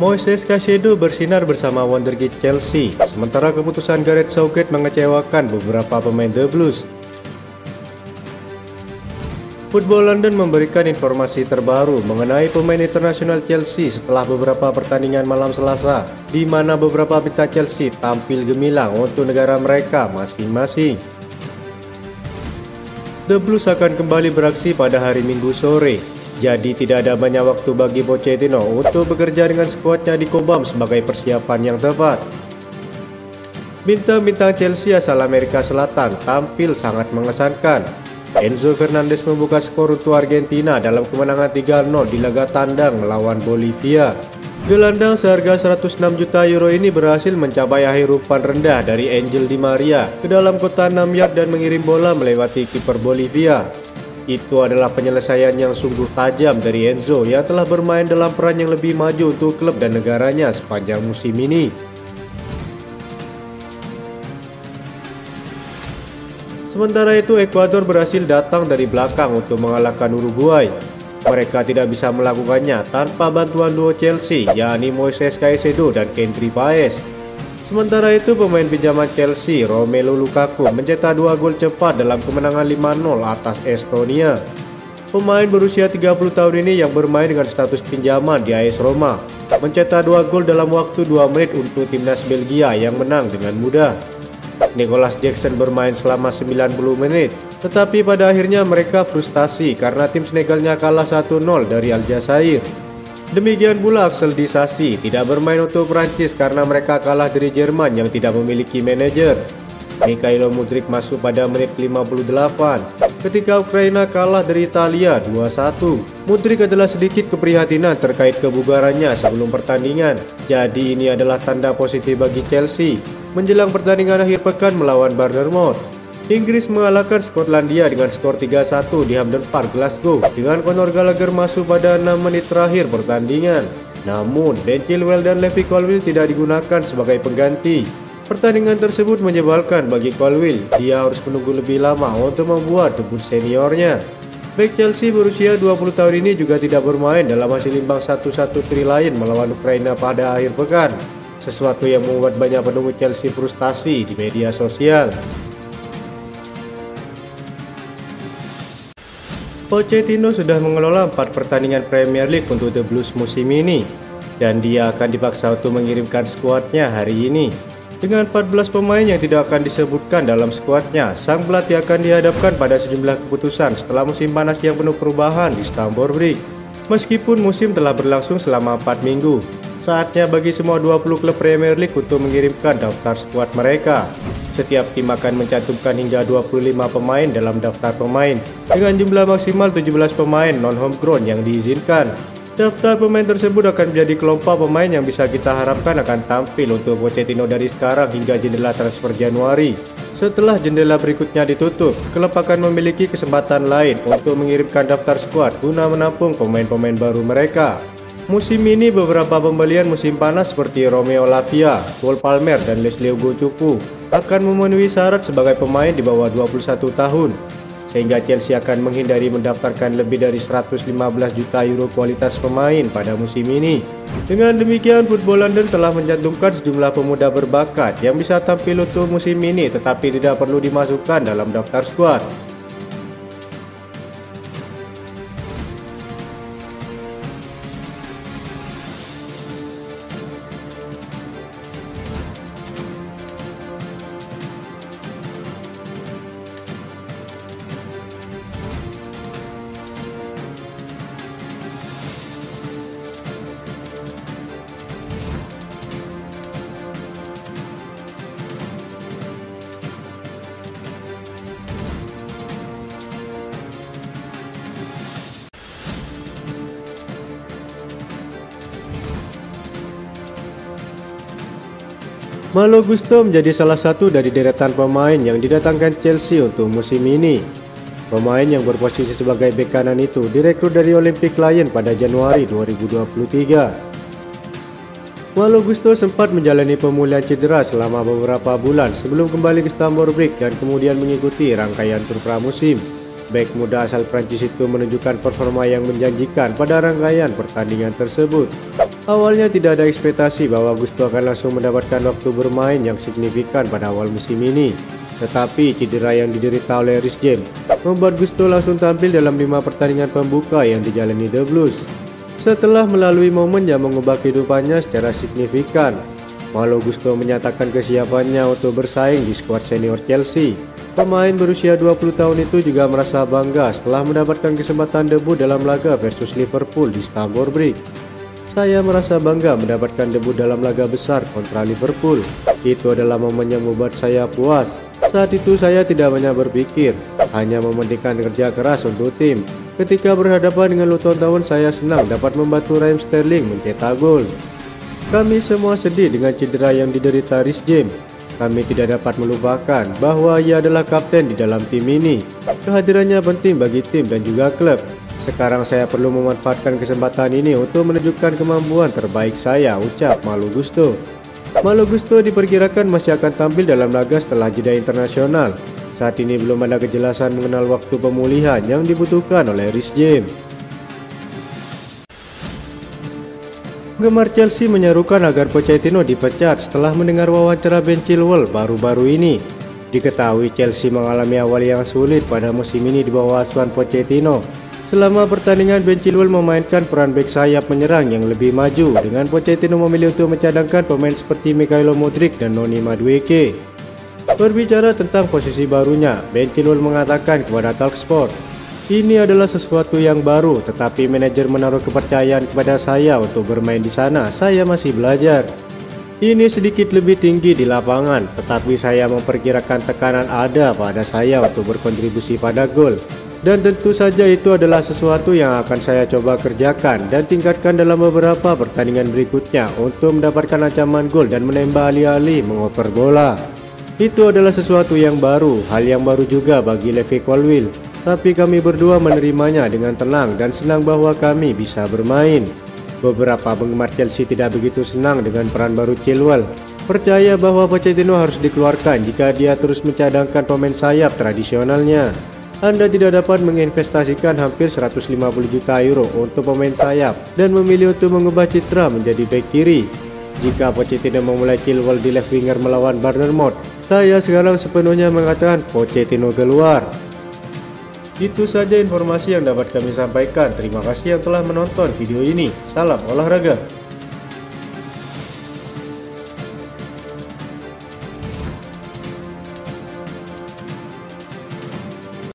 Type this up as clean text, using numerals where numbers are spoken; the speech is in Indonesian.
Moises Caicedo bersinar bersama wonderkid Chelsea, sementara keputusan Gareth Southgate mengecewakan beberapa pemain The Blues. Football London memberikan informasi terbaru mengenai pemain internasional Chelsea setelah beberapa pertandingan malam Selasa, di mana beberapa bintang Chelsea tampil gemilang untuk negara mereka masing-masing. The Blues akan kembali beraksi pada hari Minggu sore, jadi tidak ada banyak waktu bagi Pochettino untuk bekerja dengan skuadnya di Cobham sebagai persiapan yang tepat. Bintang-bintang Chelsea asal Amerika Selatan tampil sangat mengesankan. Enzo Fernandez membuka skor untuk Argentina dalam kemenangan 3-0 di laga tandang melawan Bolivia. Gelandang seharga 106 juta euro ini berhasil mencapai akhir umpan rendah dari Angel Di Maria ke dalam kotak 6 yard dan mengirim bola melewati kiper Bolivia. Itu adalah penyelesaian yang sungguh tajam dari Enzo yang telah bermain dalam peran yang lebih maju untuk klub dan negaranya sepanjang musim ini. Sementara itu, Ekuador berhasil datang dari belakang untuk mengalahkan Uruguay. Mereka tidak bisa melakukannya tanpa bantuan duo Chelsea, yakni Moises Caicedo dan Kendry Páez. Sementara itu, pemain pinjaman Chelsea, Romelu Lukaku, mencetak 2 gol cepat dalam kemenangan 5-0 atas Estonia. Pemain berusia 30 tahun ini yang bermain dengan status pinjaman di AS Roma, mencetak 2 gol dalam waktu 2 menit untuk timnas Belgia yang menang dengan mudah. Nicholas Jackson bermain selama 90 menit, tetapi pada akhirnya mereka frustasi karena tim Senegalnya kalah 1-0 dari Aljazair. Demikian pula Axel Disasi tidak bermain untuk Prancis karena mereka kalah dari Jerman yang tidak memiliki manajer. Mikhailo Mudryk masuk pada menit 58 ketika Ukraina kalah dari Italia 2-1. Mudryk adalah sedikit keprihatinan terkait kebugarannya sebelum pertandingan, jadi ini adalah tanda positif bagi Chelsea menjelang pertandingan akhir pekan melawan Bournemouth. Inggris mengalahkan Skotlandia dengan skor 3-1 di Hampden Park, Glasgow, dengan Conor Gallagher masuk pada 6 menit terakhir pertandingan. Namun, Ben Chilwell dan Levi Colwill tidak digunakan sebagai pengganti. Pertandingan tersebut menyebalkan bagi Colwill. Dia harus menunggu lebih lama untuk membuat debut seniornya. Bek Chelsea berusia 20 tahun ini juga tidak bermain dalam hasil imbang 1-1 tri lain melawan Ukraina pada akhir pekan, sesuatu yang membuat banyak pendukung Chelsea frustasi di media sosial. Pochettino sudah mengelola 4 pertandingan Premier League untuk The Blues musim ini, dan dia akan dipaksa untuk mengirimkan skuadnya hari ini. Dengan 14 pemain yang tidak akan disebutkan dalam skuadnya, sang pelatih akan dihadapkan pada sejumlah keputusan setelah musim panas yang penuh perubahan di Stamford Bridge. Meskipun musim telah berlangsung selama 4 minggu, saatnya bagi semua 20 klub Premier League untuk mengirimkan daftar skuad mereka. Setiap tim akan mencantumkan hingga 25 pemain dalam daftar pemain, dengan jumlah maksimal 17 pemain non-homegrown yang diizinkan. Daftar pemain tersebut akan menjadi kelompok pemain yang bisa kita harapkan akan tampil untuk Pochettino dari sekarang hingga jendela transfer Januari. Setelah jendela berikutnya ditutup, klub akan memiliki kesempatan lain untuk mengirimkan daftar skuad guna menampung pemain-pemain baru mereka. Musim ini beberapa pembelian musim panas seperti Romeo Lavia, Cole Palmer, dan Leslie Ugochukwu akan memenuhi syarat sebagai pemain di bawah 21 tahun, sehingga Chelsea akan menghindari mendaftarkan lebih dari 115 juta euro kualitas pemain pada musim ini. Dengan demikian, Football London telah mencantumkan sejumlah pemuda berbakat yang bisa tampil untuk musim ini tetapi tidak perlu dimasukkan dalam daftar skuad. Malo Gusto menjadi salah satu dari deretan pemain yang didatangkan Chelsea untuk musim ini. Pemain yang berposisi sebagai bek kanan itu direkrut dari Olympic Lyon pada Januari 2023. Malo Gusto sempat menjalani pemulihan cedera selama beberapa bulan sebelum kembali ke Stamford Bridge dan kemudian mengikuti rangkaian tur pramusim. Bek muda asal Prancis itu menunjukkan performa yang menjanjikan pada rangkaian pertandingan tersebut. Awalnya tidak ada ekspektasi bahwa Gusto akan langsung mendapatkan waktu bermain yang signifikan pada awal musim ini. Tetapi cedera yang diderita oleh Reece James membuat Gusto langsung tampil dalam 5 pertandingan pembuka yang dijalani The Blues. Setelah melalui momen yang mengubah kehidupannya secara signifikan, Malo Gusto menyatakan kesiapannya untuk bersaing di skuad senior Chelsea. Pemain berusia 20 tahun itu juga merasa bangga setelah mendapatkan kesempatan debut dalam laga versus Liverpool di Stamford Bridge. Saya merasa bangga mendapatkan debut dalam laga besar kontra Liverpool. Itu adalah momen yang membuat saya puas. Saat itu saya tidak banyak berpikir, hanya mementingkan kerja keras untuk tim. Ketika berhadapan dengan Luton Town, saya senang dapat membantu Raheem Sterling mencetak gol. Kami semua sedih dengan cedera yang diderita Reece James. Kami tidak dapat melupakan bahwa ia adalah kapten di dalam tim ini. Kehadirannya penting bagi tim dan juga klub. Sekarang saya perlu memanfaatkan kesempatan ini untuk menunjukkan kemampuan terbaik saya, ucap Malo Gusto. Malo Gusto diperkirakan masih akan tampil dalam laga setelah jeda internasional. Saat ini belum ada kejelasan mengenal waktu pemulihan yang dibutuhkan oleh Reece James. Penggemar Chelsea menyerukan agar Pochettino dipecat setelah mendengar wawancara Ben Chilwell baru-baru ini. Diketahui Chelsea mengalami awal yang sulit pada musim ini di bawah asuhan Pochettino. Selama pertandingan, Ben Chilwell memainkan peran bek sayap menyerang yang lebih maju, dengan Pochettino memilih untuk mencadangkan pemain seperti Mykhailo Mudryk dan Noni Madueke. Berbicara tentang posisi barunya, Ben Chilwell mengatakan kepada Talksport, "Ini adalah sesuatu yang baru, tetapi manajer menaruh kepercayaan kepada saya untuk bermain di sana. Saya masih belajar. Ini sedikit lebih tinggi di lapangan, tetapi saya memperkirakan tekanan ada pada saya untuk berkontribusi pada gol. Dan tentu saja itu adalah sesuatu yang akan saya coba kerjakan dan tingkatkan dalam beberapa pertandingan berikutnya untuk mendapatkan ancaman gol dan menembak alih-alih mengoper bola. Itu adalah sesuatu yang baru, hal yang baru juga bagi Levi Colwill. Tapi kami berdua menerimanya dengan tenang dan senang bahwa kami bisa bermain." Beberapa penggemar Chelsea tidak begitu senang dengan peran baru Chilwell, percaya bahwa Pochettino harus dikeluarkan jika dia terus mencadangkan pemain sayap tradisionalnya. Anda tidak dapat menginvestasikan hampir 150 juta euro untuk pemain sayap dan memilih untuk mengubah citra menjadi bek kiri. Jika Pochettino memulai Chilwell di left winger melawan Bournemouth, saya sekarang sepenuhnya mengatakan Pochettino keluar. Itu saja informasi yang dapat kami sampaikan. Terima kasih yang telah menonton video ini. Salam olahraga.